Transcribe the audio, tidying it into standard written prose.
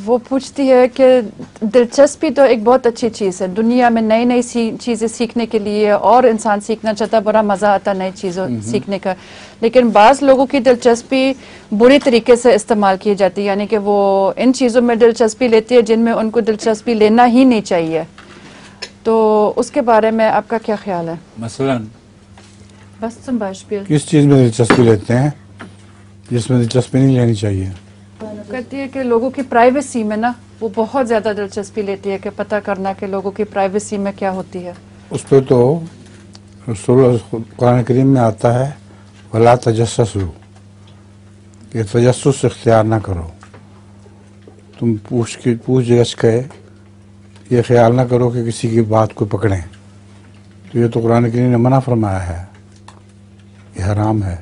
وہ پوچھتی ہے کہ دلچسپی تو ایک بہت اچھی چیز ہے، دنیا میں نئی نئی چیزیں سیکھنے کے لیے، اور انسان سیکھنا چاہتا، بڑا مزہ آتا نئی چیزوں سیکھنے کا، لیکن بعض لوگوں کی دلچسپی بری طریقے سے استعمال کی جاتی ہے، یعنی کہ وہ ان چیزوں میں دلچسپی لیتی ہے جن میں ان کو دلچسپی لینا ہی نہیں چاہیے. تو اس کے بارے میں آپ کا کیا خیال ہے؟ مثلا بس zum Beispiel کس چیز میں دلچسپی لیتے ہیں جس میں دلچسپی نہیں لینی چاہیے؟ کہتی ہے کہ لوگوں کی پرائیویسی میں نا وہ بہت زیادہ دلچسپی لیتی ہے کہ پتہ کرنا کہ لوگوں کی پرائیویسی میں کیا ہوتی ہے. اس پہ تو رسول قرآن کریم میں آتا ہے وَلَا تَجَسَّسُوا، کہ تجسس اختیار نہ کرو. تم پوچھ گچھ کے یہ خیال نہ کرو کہ کسی کی بات کو پکڑیں. تو یہ تو قرآن کریم نے منع فرمایا ہے، یہ حرام ہے.